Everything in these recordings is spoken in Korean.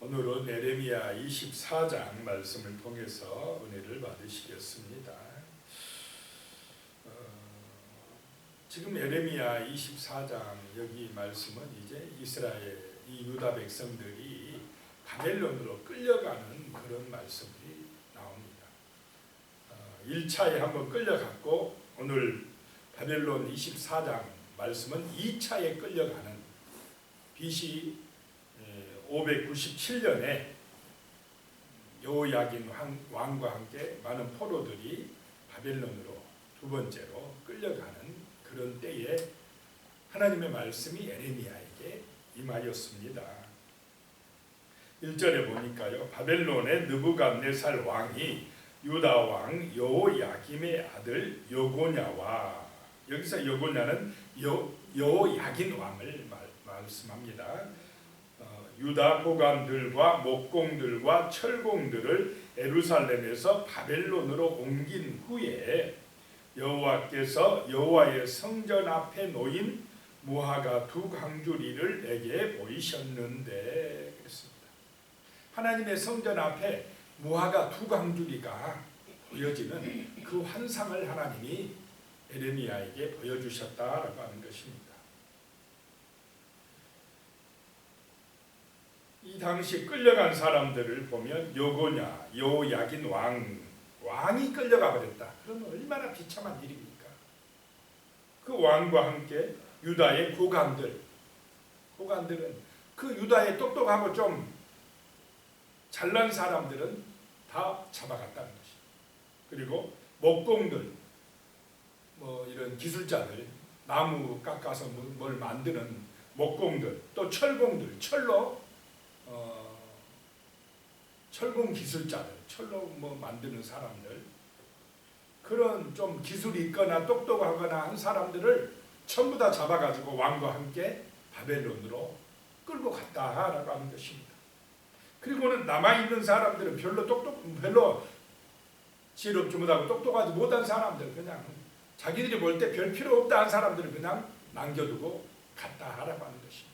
오늘은 에레미야 24장 말씀을 통해서 은혜를 받으시겠습니다. 지금 에레미야 24장 여기 말씀은 이제 이스라엘 이 유다 백성들이 바벨론으로 끌려가는 그런 말씀이 나옵니다. 1차에 한번 끌려갔고 오늘 바벨론 24장 말씀은 2차에 끌려가는 BC 597년에 여호야긴 왕과 함께 많은 포로들이 바벨론으로 두 번째로 끌려가는 그런 때에 하나님의 말씀이 에레미야에게 임하였습니다. 1절에 보니까요, 바벨론의 느부갓네살 왕이 유다 왕 여호야김의 아들 여고냐와, 여기서 여고냐는 여호야긴 왕을 말씀합니다. 유다 고관들과 목공들과 철공들을 에루살렘에서 바벨론으로 옮긴 후에 여호와께서 여호와의 성전 앞에 놓인 무화과 두 강주리를 내게 보이셨는데, 그랬습니다. 하나님의 성전 앞에 무화과 두 강주리가 보여지는 그 환상을 하나님이 에레미야에게 보여주셨다라고 하는 것입니다. 이 당시 끌려간 사람들을 보면 여고냐, 여호야긴 왕이 끌려가 버렸다. 그러면 얼마나 비참한 일입니까? 그 왕과 함께 유다의 고관들은 그 유다의 똑똑하고 좀 잘난 사람들은 다 잡아갔다는 것이죠. 그리고 목공들, 이런 기술자들, 나무 깎아서 뭘 만드는 목공들, 또 철공들, 철공 기술자들, 철로 만드는 사람들, 그런 좀 기술이 있거나 똑똑하거나 한 사람들을 전부 다 잡아가지고 왕과 함께 바벨론으로 끌고 갔다라고 하는 것입니다. 그리고는 남아있는 사람들은 별로 지혜롭지 못하고 똑똑하지 못한 사람들, 그냥 자기들이 볼 때 별 필요 없다 한 사람들을 그냥 남겨두고 갔다라고 하는 것입니다.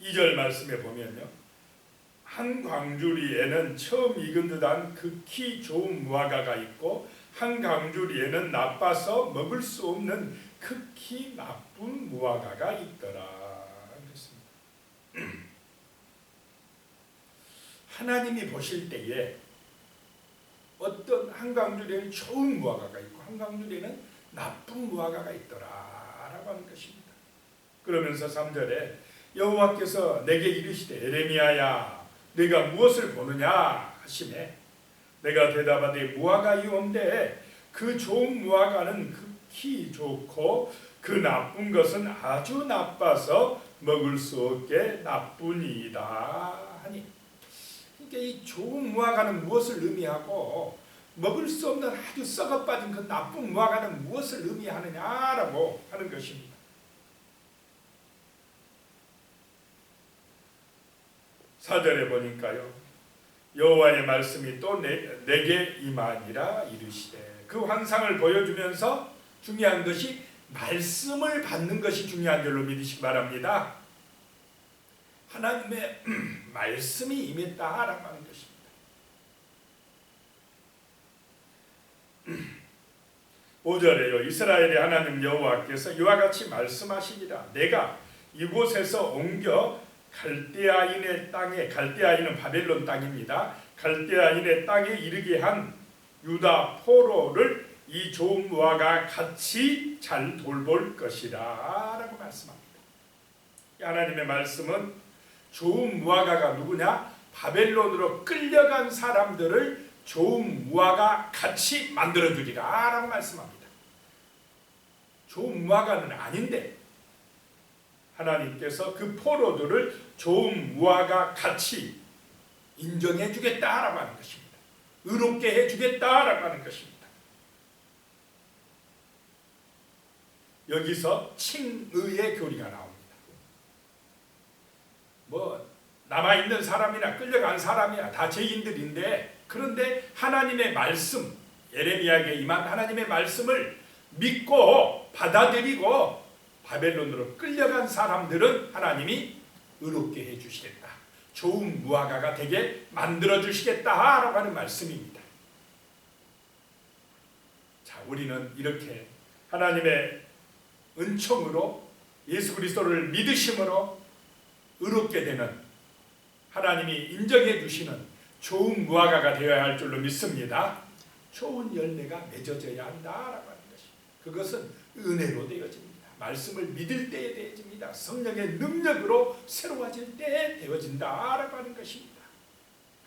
2절 말씀에 보면요, 한 광주리에는 처음 익은 듯한 극히 좋은 무화과가 있고 한 광주리에는 나빠서 먹을 수 없는 극히 나쁜 무화과가 있더라. 그렇습니다. 하나님이 보실 때에 어떤 한 광주리에는 좋은 무화과가 있고 한 광주리에는 나쁜 무화과가 있더라라고 하는 것입니다. 그러면서 3절에 여호와께서 내게 이르시되 에레미야야 네가 무엇을 보느냐 하시매 내가 대답하되 무화과이온데 그 좋은 무화과는 극히 좋고 그 나쁜 것은 아주 나빠서 먹을 수 없게 나쁘니이다 하니, 그러니까 이 좋은 무화과는 무엇을 의미하고 먹을 수 없는 아주 썩어빠진 그 나쁜 무화과는 무엇을 의미하느냐라고 하는 것입니다. 4절에 보니까요, 여호와의 말씀이 또 내게 임하니라 이르시되, 그 환상을 보여주면서 중요한 것이 말씀을 받는 것이 중요한 줄로 믿으시기 바랍니다. 하나님의 말씀이 임했다라고 하는 것입니다. 5절에요, 이스라엘의 하나님 여호와께서 이와 같이 말씀하시니라. 내가 이곳에서 옮겨 갈대아인의 땅에, 갈대아인은 바벨론 땅입니다. 갈대아인의 땅에 이르게 한 유다 포로를 이 좋은 무화과 같이 잘 돌볼 것이라 라고 말씀합니다. 하나님의 말씀은 좋은 무화과가 누구냐? 바벨론으로 끌려간 사람들을 좋은 무화과 같이 만들어주리라 라고 말씀합니다. 좋은 무화과는 아닌데 하나님께서 그 포로들을 좋은 무화과 같이 인정해 주겠다라고 하는 것입니다. 의롭게 해 주겠다라고 하는 것입니다. 여기서 칭의의 교리가 나옵니다. 남아있는 사람이나 끌려간 사람이나 다 죄인들인데, 그런데 하나님의 말씀, 예레미야에게 임한 하나님의 말씀을 믿고 받아들이고 바벨론으로 끌려간 사람들은 하나님이 의롭게 해주시겠다. 좋은 무화과가 되게 만들어주시겠다라고 하는 말씀입니다. 자, 우리는 이렇게 하나님의 은총으로 예수 그리스도를 믿으심으로 의롭게 되는, 하나님이 인정해 주시는 좋은 무화과가 되어야 할 줄로 믿습니다. 좋은 열매가 맺어져야 한다라고 하는 것이, 그것은 은혜로 되어집니다. 말씀을 믿을 때에 되어집니다. 성령의 능력으로 새로워질 때에 되어진다라고 하는 것입니다.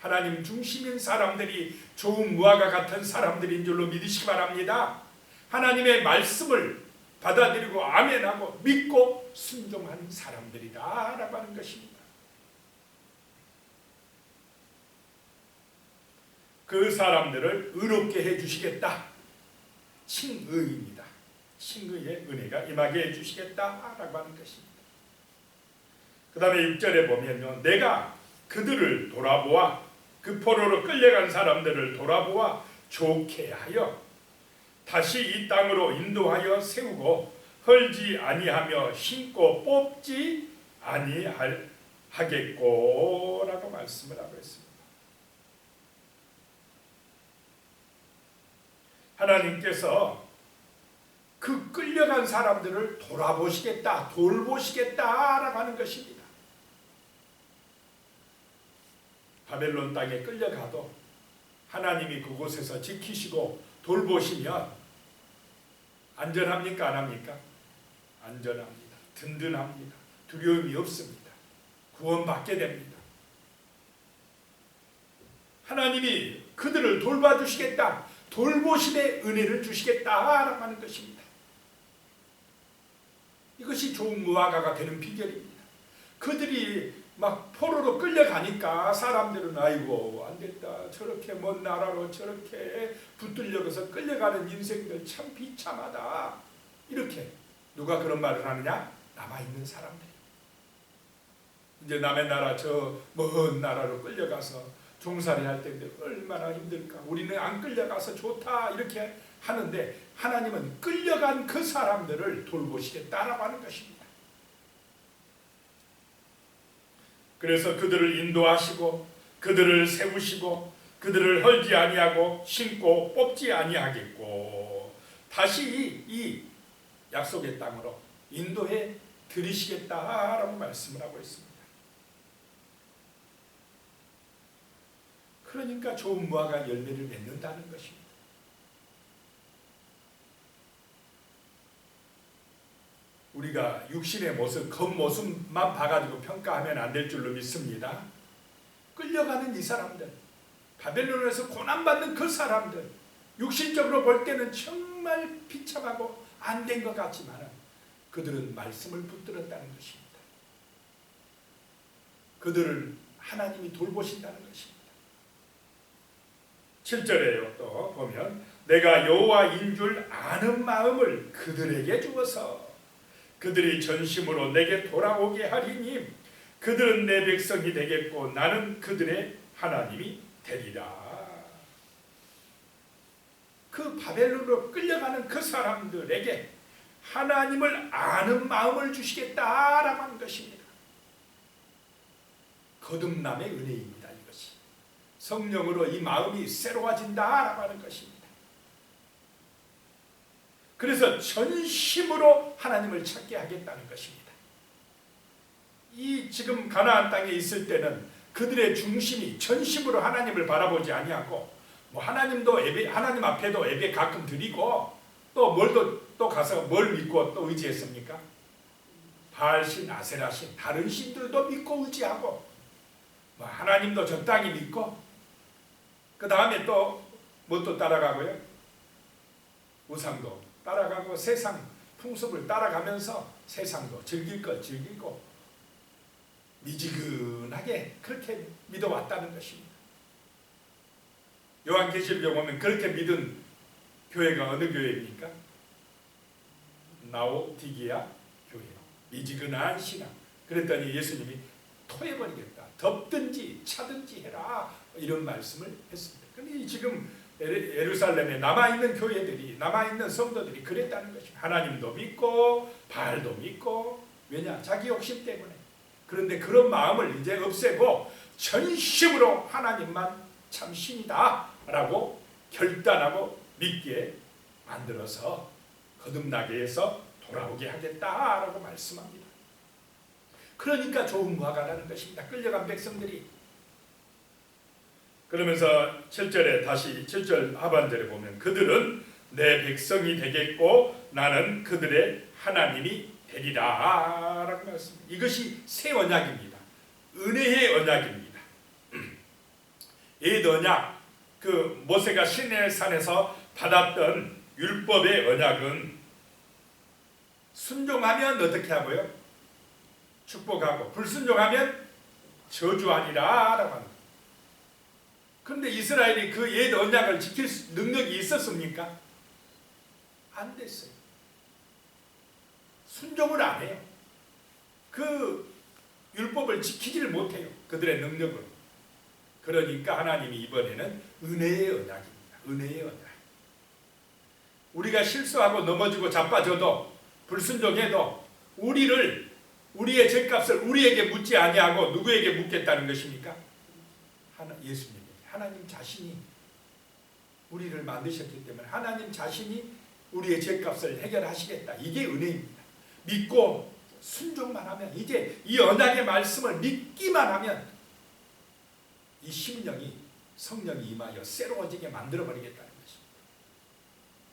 하나님 중심인 사람들이 좋은 무화과 같은 사람들인 줄로 믿으시기 바랍니다. 하나님의 말씀을 받아들이고 아멘하고 믿고 순종하는 사람들이다라고 하는 것입니다. 그 사람들을 의롭게 해주시겠다. 칭의입니다. 칭의의 은혜가 임하게 해주시겠다라고 하는 것입니다. 그 다음에 6절에 보면요, 내가 그들을 돌아보아, 그 포로로 끌려간 사람들을 돌아보아 좋게 하여 다시 이 땅으로 인도하여 세우고 헐지 아니하며 심고 뽑지 아니하겠고 라고 말씀을 하고 있습니다. 하나님께서 그 끌려간 사람들을 돌아보시겠다, 돌보시겠다라고 하는 것입니다. 바벨론 땅에 끌려가도 하나님이 그곳에서 지키시고 돌보시면 안전합니까? 안 합니까? 안전합니다. 든든합니다. 두려움이 없습니다. 구원받게 됩니다. 하나님이 그들을 돌봐주시겠다, 돌보심의 은혜를 주시겠다라고 하는 것입니다. 이것이 좋은 무화과가 되는 비결입니다. 그들이 막 포로로 끌려가니까 사람들은 아이고 안됐다, 저렇게 먼 나라로 저렇게 붙들려서 끌려가는 인생들 참 비참하다, 이렇게 누가 그런 말을 하느냐? 남아있는 사람들. 이제 남의 나라, 저 먼 나라로 끌려가서 종살이 할 때인데 얼마나 힘들까, 우리는 안 끌려가서 좋다 이렇게 하는데, 하나님은 끌려간 그 사람들을 돌보시겠다라고 하는 것입니다. 그래서 그들을 인도하시고 그들을 세우시고 그들을 헐지 아니하고 심고 뽑지 아니하겠고 다시 이 약속의 땅으로 인도해 들이시겠다라고 말씀을 하고 있습니다. 그러니까 좋은 무화과 열매를 맺는다는 것입니다. 우리가 육신의 모습, 겉모습만 봐가지고 평가하면 안 될 줄로 믿습니다. 끌려가는 이 사람들, 바벨론에서 고난받는 그 사람들, 육신적으로 볼 때는 정말 비참하고 안 된 것 같지만 그들은 말씀을 붙들었다는 것입니다. 그들을 하나님이 돌보신다는 것입니다. 7절에요. 또 보면 내가 여호와인 줄 아는 마음을 그들에게 주어서 그들이 전심으로 내게 돌아오게 하리니 그들은 내 백성이 되겠고 나는 그들의 하나님이 되리라. 그 바벨론으로 끌려가는 그 사람들에게 하나님을 아는 마음을 주시겠다라고 하는 것입니다. 거듭남의 은혜입니다. 이것이 성령으로 이 마음이 새로워진다라고 하는 것입니다. 그래서 전심으로 하나님을 찾게 하겠다는 것입니다. 이 지금 가나안 땅에 있을 때는 그들의 중심이 전심으로 하나님을 바라보지 아니하고 뭐 하나님도 예배, 하나님 앞에도 예배 가끔 드리고 또 또 가서 뭘 믿고 또 의지했습니까? 바알신, 아세라신, 다른 신들도 믿고 의지하고 뭐 하나님도 적당히 믿고 그 다음에 또 뭐 또 따라가고요? 우상도 따라가고 세상 풍습을 따라가면서 세상도 즐길 것 즐기고 미지근하게 그렇게 믿어왔다는 것입니다. 요한계시록에 보면 그렇게 믿은 교회가 어느 교회입니까? 라오디게아 교회. 미지근한 신앙. 그랬더니 예수님이 토해버리겠다. 덥든지 차든지 해라. 이런 말씀을 했습니다. 근데 지금 예루살렘에 남아있는 교회들이, 남아있는 성도들이 그랬다는 것입니다. 하나님도 믿고 바알도 믿고, 왜냐? 자기 욕심 때문에. 그런데 그런 마음을 이제 없애고 전심으로 하나님만 참 신이다 라고 결단하고 믿게 만들어서 거듭나게 해서 돌아오게 하겠다라고 말씀합니다. 그러니까 좋은 무화과라는 것입니다. 끌려간 백성들이. 그러면서 7절에 다시 7절 하반절에 보면 그들은 내 백성이 되겠고 나는 그들의 하나님이 되리라 라고 말씀합니다. 이것이 새 언약입니다. 은혜의 언약입니다. 옛 언약, 그 모세가 시내산에서 받았던 율법의 언약은 순종하면 어떻게 하고요? 축복하고, 불순종하면 저주하리라 라고 합니다. 그런데 이스라엘이 그 옛 언약을 지킬 능력이 있었습니까? 안 됐어요. 순종을 안 해요. 그 율법을 지키지를 못해요. 그들의 능력으로. 그러니까 하나님이 이번에는 은혜의 언약입니다. 은혜의 언약. 우리가 실수하고 넘어지고 자빠져도, 불순종해도 우리의 죄값을 우리에게 묻지 아니하고 누구에게 묻겠다는 것입니까? 예수님에게. 하나님 자신이 우리를 만드셨기 때문에 하나님 자신이 우리의 죄값을 해결하시겠다. 이게 은혜입니다. 믿고 순종만 하면, 이제 이 언약의 말씀을 믿기만 하면 이 심령이, 성령이 임하여 새로워지게 만들어버리겠다는 것입니다.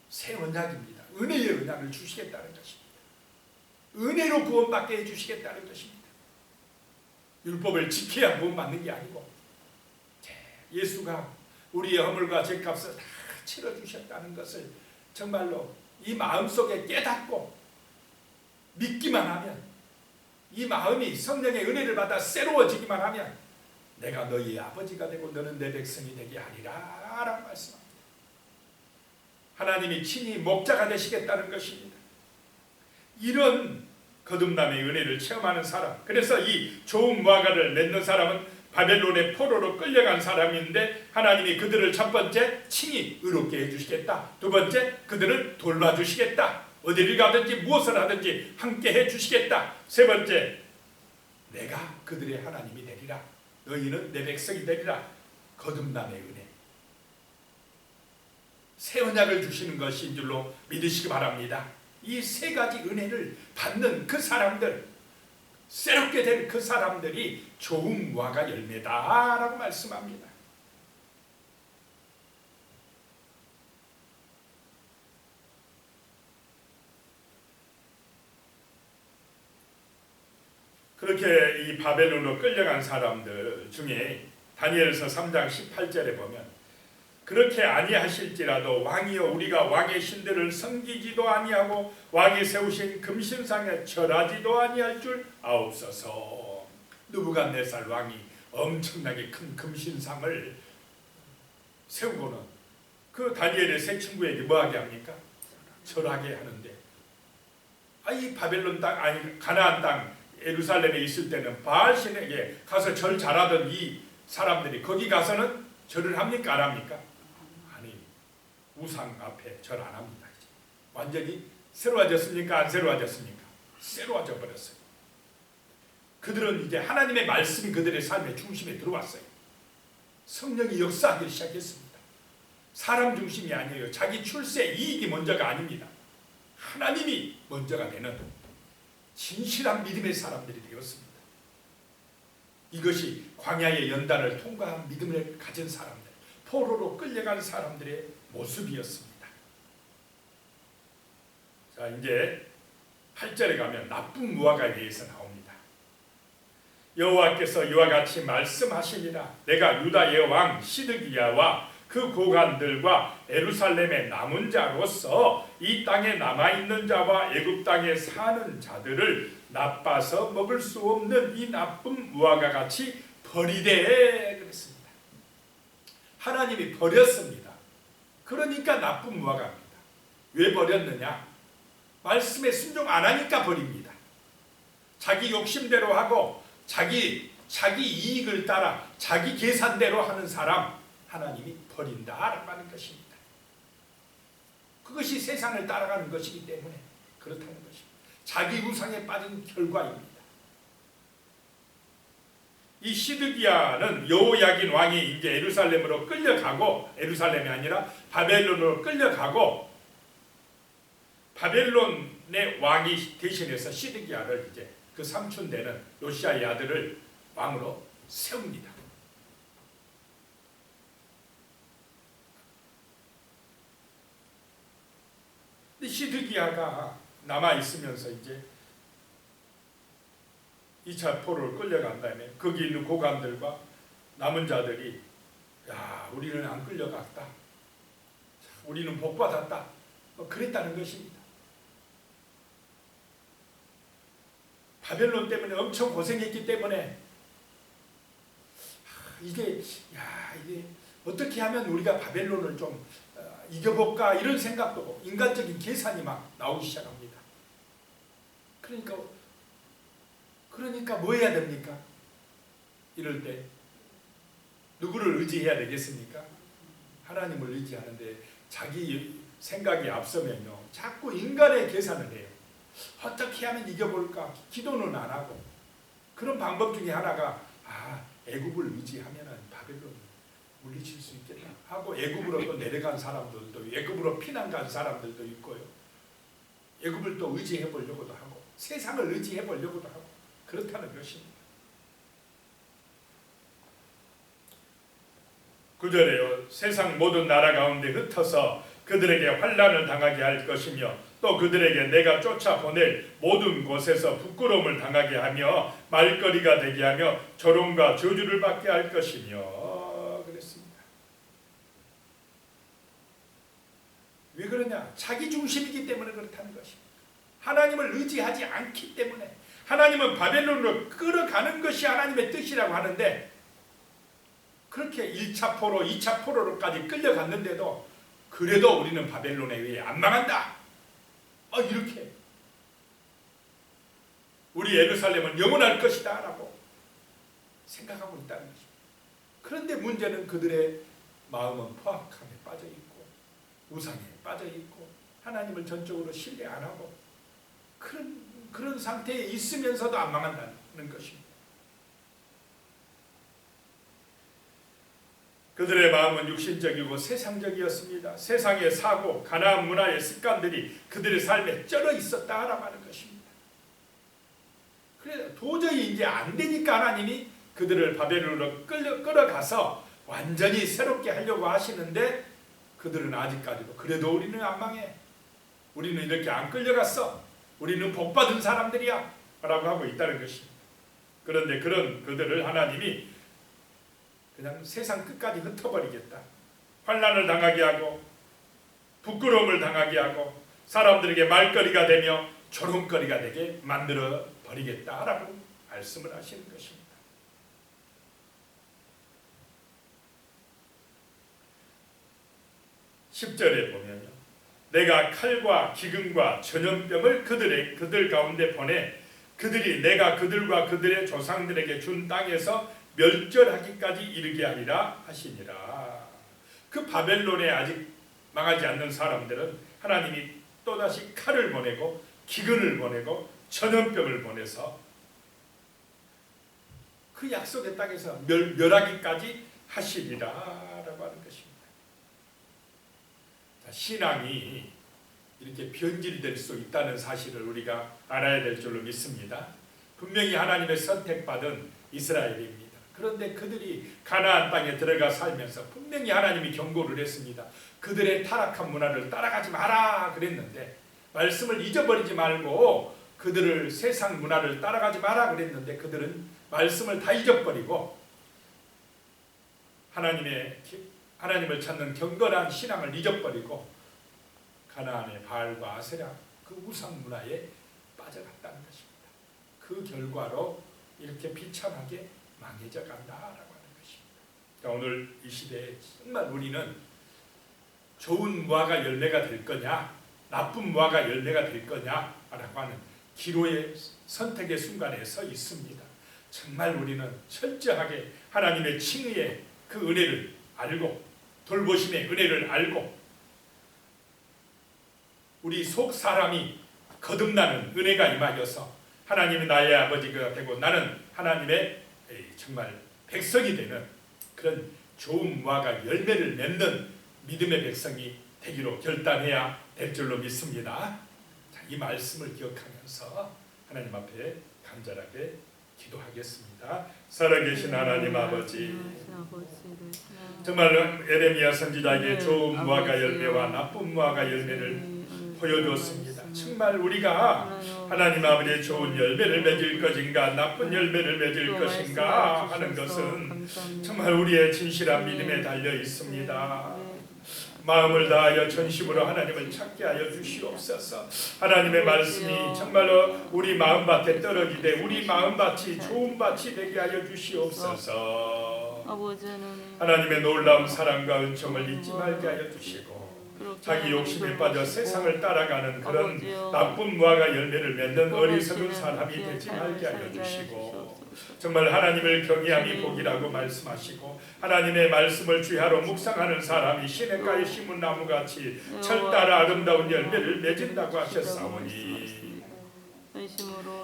새 언약입니다. 은혜의 언약을 주시겠다는 것입니다. 은혜로 구원받게 해주시겠다는 것입니다. 율법을 지켜야 구원받는 게 아니고 예수가 우리의 허물과 죄값을 다 치러주셨다는 것을 정말로 이 마음속에 깨닫고 믿기만 하면, 이 마음이 성령의 은혜를 받아 새로워지기만 하면 내가 너희의 아버지가 되고 너는 내 백성이 되게 하리라 라고 말씀합니다. 하나님이 친히 목자가 되시겠다는 것입니다. 이런 거듭남의 은혜를 체험하는 사람, 그래서 이 좋은 무화과를 맺는 사람은 바벨론의 포로로 끌려간 사람인데 하나님이 그들을 첫 번째 친히 의롭게 해주시겠다. 두 번째 그들을 돌봐주시겠다. 어디를 가든지 무엇을 하든지 함께 해주시겠다. 세 번째 내가 그들의 하나님이 되리라. 너희는 내 백성이 되리라. 거듭남의 은혜. 새 언약을 주시는 것인 줄로 믿으시기 바랍니다. 이 세 가지 은혜를 받는 그 사람들, 새롭게 된 그 사람들이 좋은 무화과 열매다라고 말씀합니다. 그렇게 이 바벨론으로 끌려간 사람들 중에 다니엘서 3장 18절에 보면 그렇게 아니하실지라도 왕이여 우리가 왕의 신들을 섬기지도 아니하고 왕이 세우신 금신상에 절하지도 아니할 줄 아옵소서. 느부갓네살 왕이 엄청나게 큰 금신상을 세우고는 그 다니엘의 세 친구에게 뭐하게 합니까? 절하게 하는데, 이 바벨론 땅, 아니 가나안 땅 예루살렘에 있을 때는 바알신에게 가서 절 잘하던 이 사람들이 거기 가서는 절을 합니까? 안 합니까? 우상 앞에 절 안 합니다. 이제. 완전히 새로워졌습니까? 안 새로워졌습니까? 새로워져 버렸어요. 그들은 이제 하나님의 말씀이 그들의 삶의 중심에 들어왔어요. 성령이 역사하기 시작했습니다. 사람 중심이 아니에요. 자기 출세 이익이 먼저가 아닙니다. 하나님이 먼저가 되는 진실한 믿음의 사람들이 되었습니다. 이것이 광야의 연단을 통과한 믿음을 가진 사람들, 포로로 끌려간 사람들의 모습이었습니다. 자, 이제 8절에 가면 나쁜 무화과에 대해서 나옵니다. 여호와께서 이와 같이 말씀하시니라. 내가 유다의 왕 시드기야와 그 고관들과 예루살렘의 남은 자로서 이 땅에 남아있는 자와 애굽 땅에 사는 자들을 나빠서 먹을 수 없는 이 나쁜 무화과 같이 버리되 그랬습니다. 하나님이 버렸습니다. 그러니까 나쁜 무화과입니다. 왜 버렸느냐? 말씀에 순종 안 하니까 버립니다. 자기 욕심대로 하고 자기 이익을 따라 자기 계산대로 하는 사람, 하나님이 버린다라고 하는 것입니다. 그것이 세상을 따라가는 것이기 때문에 그렇다는 것입니다. 자기 우상에 빠진 결과입니다. 이 시드기야는 여호야긴 왕이 이제 예루살렘으로 끌려가고, 예루살렘이 아니라 바벨론으로 끌려가고, 바벨론의 왕이 대신해서 시드기야를 이제 그 삼촌 되는 요시야의 아들을 왕으로 세웁니다. 근데 시드기야가 남아 있으면서 이제 2차 포로를 끌려간 다음에 거기 있는 고관들과 남은 자들이, 야, 우리는 안 끌려갔다, 우리는 복받았다, 그랬다는 것입니다. 바벨론 때문에 엄청 고생했기 때문에 이게 어떻게 하면 우리가 바벨론을 좀 이겨볼까, 이런 생각도, 인간적인 계산이 막 나오기 시작합니다. 그러니까 뭐 해야 됩니까? 이럴 때 누구를 의지해야 되겠습니까? 하나님을 의지하는데 자기 생각이 앞서면요, 자꾸 인간의 계산을 해요. 어떻게 하면 이겨볼까? 기도는 안 하고. 그런 방법 중에 하나가, 애굽을 의지하면은 바벨론 물리칠 수 있겠다 하고 애굽으로 또 내려간 사람들도, 애굽으로 피난 간 사람들도 있고요. 애굽을 또 의지해 보려고도 하고, 세상을 의지해 보려고도 하고, 그렇다는 것입니다. 9절에요. 세상 모든 나라 가운데 흩어서 그들에게 환난을 당하게 할 것이며, 또 그들에게 내가 쫓아보낼 모든 곳에서 부끄러움을 당하게 하며 말거리가 되게 하며 조롱과 저주를 받게 할 것이며, 그랬습니다. 왜 그러냐? 자기 중심이기 때문에 그렇다는 것입니다. 하나님을 의지하지 않기 때문에. 하나님은 바벨론으로 끌어가는 것이 하나님의 뜻이라고 하는데, 그렇게 1차 포로, 2차 포로로까지 끌려갔는데도 그래도 우리는 바벨론에 의해 안 망한다, 이렇게 우리 예루살렘은 영원할 것이다 라고 생각하고 있다는 것입니다. 그런데 문제는 그들의 마음은 포악함에 빠져있고, 우상에 빠져있고, 하나님을 전적으로 신뢰 안 하고, 그런 상태에 있으면서도 안 망한다는 것입니다. 그들의 마음은 육신적이고 세상적이었습니다. 세상의 사고, 가나안 문화의 습관들이 그들의 삶에 쩔어 있었다라고 하는 것입니다. 그래서 도저히 이제 안 되니까 하나님이 그들을 바벨론으로 끌어가서 완전히 새롭게 하려고 하시는데, 그들은 아직까지도 그래도 우리는 안 망해, 우리는 이렇게 안 끌려갔어, 우리는 복받은 사람들이야 라고 하고 있다는 것입니다. 그런데 그런 그들을 하나님이 그냥 세상 끝까지 흩어버리겠다, 환난을 당하게 하고 부끄러움을 당하게 하고 사람들에게 말거리가 되며 조롱거리가 되게 만들어 버리겠다라고 말씀을 하시는 것입니다. 10절에 보면요, 내가 칼과 기근과 전염병을 그들 가운데 보내 그들이 내가 그들과 그들의 조상들에게 준 땅에서 멸절하기까지 이르게 하리라 하시니라. 그 바벨론에 아직 망하지 않는 사람들은 하나님이 또다시 칼을 보내고 기근을 보내고 전염병을 보내서 그 약속의 땅에서 멸하기까지 하시리라라고 하는 것입니다. 자, 신앙이 이렇게 변질이 될 수 있다는 사실을 우리가 알아야 될 줄로 믿습니다. 분명히 하나님의 선택받은 이스라엘입니다. 그런데 그들이 가나안 땅에 들어가 살면서 분명히 하나님이 경고를 했습니다. 그들의 타락한 문화를 따라가지 마라 그랬는데, 말씀을 잊어버리지 말고 그들을 세상 문화를 따라가지 마라 그랬는데, 그들은 말씀을 다 잊어버리고 하나님을 찾는 경건한 신앙을 잊어버리고 가나안의 바알과 아세라 그 우상 문화에 빠져갔다는 것입니다. 그 결과로 이렇게 비참하게 망해져 간다라고 하는 것입니다. 그러니까 오늘 이 시대에 정말 우리는 좋은 무화과 열매가 될 거냐, 나쁜 무화과 열매가 될 거냐라고 하는 기로의 선택의 순간에 서 있습니다. 정말 우리는 철저하게 하나님의 칭의의 그 은혜를 알고 돌보심의 은혜를 알고 우리 속 사람이 거듭나는 은혜가 임하여서 하나님이 나의 아버지가 되고 나는 하나님의 정말 백성이 되는 그런 좋은 무화과 열매를 맺는 믿음의 백성이 되기로 결단해야 될 줄로 믿습니다. 자, 이 말씀을 기억하면서 하나님 앞에 간절하게 기도하겠습니다. 살아계신 하나님 아버지, 정말 에레미야 선지자에게 좋은 무화과 열매와 나쁜 무화과 열매를 보여주었습니다. 정말 우리가 하나님 아버지의 좋은 열매를 맺을 것인가 나쁜 열매를 맺을 것인가 하는 것은 정말 우리의 진실한 믿음에 달려 있습니다. 마음을 다하여 전심으로 하나님을 찾게 하여 주시옵소서. 하나님의 말씀이 정말로 우리 마음밭에 떨어지되 우리 마음밭이 좋은 밭이 되게 하여 주시옵소서. 하나님의 놀라운 사랑과 은총을 잊지 말게 하여 주시고 자기 욕심에 빠져 세상을 따라가는 그런 나쁜 무화과 열매를 맺는 어리석은 사람이 되지 말게 하여 주시고 정말 하나님을 경외함이 복이라고 말씀하시고 하나님의 말씀을 주야로 묵상하는 사람이 시냇가에 심은 나무같이 철따라 아름다운 열매를 맺은다고 하셨사오니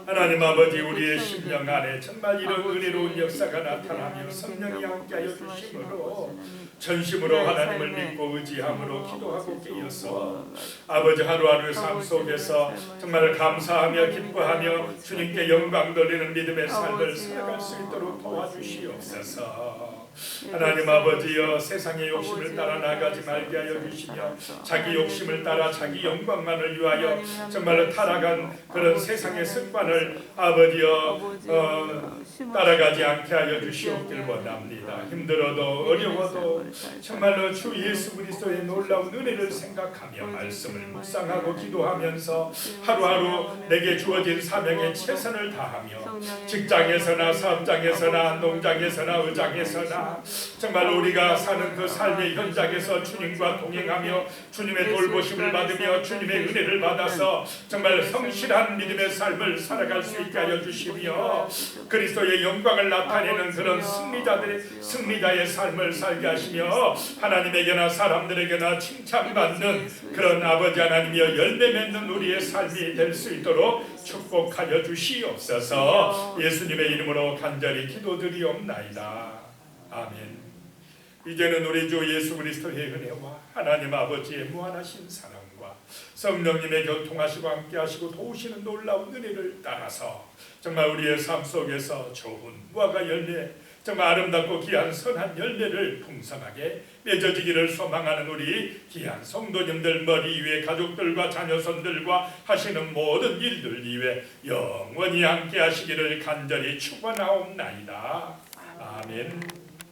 하나님 아버지 우리의 심령 안에 정말 이런 은혜로운 역사가 나타나며 성령이 함께하여 주심으로 전심으로 하나님을 믿고 의지함으로 기도하고 깨어서 아버지 하루하루의 삶 속에서 정말 감사하며 기뻐하며 주님께 영광 돌리는 믿음의 삶을 살아갈 수 있도록 도와주시옵소서. 하나님 아버지여 세상의 욕심을 따라 나가지 말게 하여 주시며 자기 욕심을 따라 자기 영광만을 위하여 정말로 타락한 그런 세상의 습관을 아버지여 따라가지 않게 하여 주시옵길 원합니다. 힘들어도 어려워도 정말로 주 예수 그리스도의 놀라운 은혜를 생각하며 말씀을 묵상하고 기도하면서 하루하루 내게 주어진 사명에 최선을 다하며 직장에서나 사업장에서나 농장에서나 의장에서나 정말 우리가 사는 그 삶의 현장에서 주님과 동행하며 주님의 돌보심을 받으며 주님의 은혜를 받아서 정말 성실한 믿음의 삶을 살아갈 수 있게 하여 주시며 그리스도의 영광을 나타내는 그런 승리자의 삶을 살게 하시며 하나님에게나 사람들에게나 칭찬받는 그런 아버지 하나님이여 열매 맺는 우리의 삶이 될 수 있도록 축복하여 주시옵소서. 예수님의 이름으로 간절히 기도드리옵나이다. 아멘. 이제는 우리 주 예수 그리스도의 은혜와 하나님 아버지의 무한하신 사랑과 성령님의 교통하시고 함께하시고 도우시는 놀라운 은혜를 따라서 정말 우리의 삶 속에서 좋은 무화과 열매 정말 아름답고 귀한 선한 열매를 풍성하게 맺어지기를 소망하는 우리 귀한 성도님들 머리 위에 가족들과 자녀손들과 하시는 모든 일들 위에 영원히 함께 하시기를 간절히 축원하옵나이다. 아멘.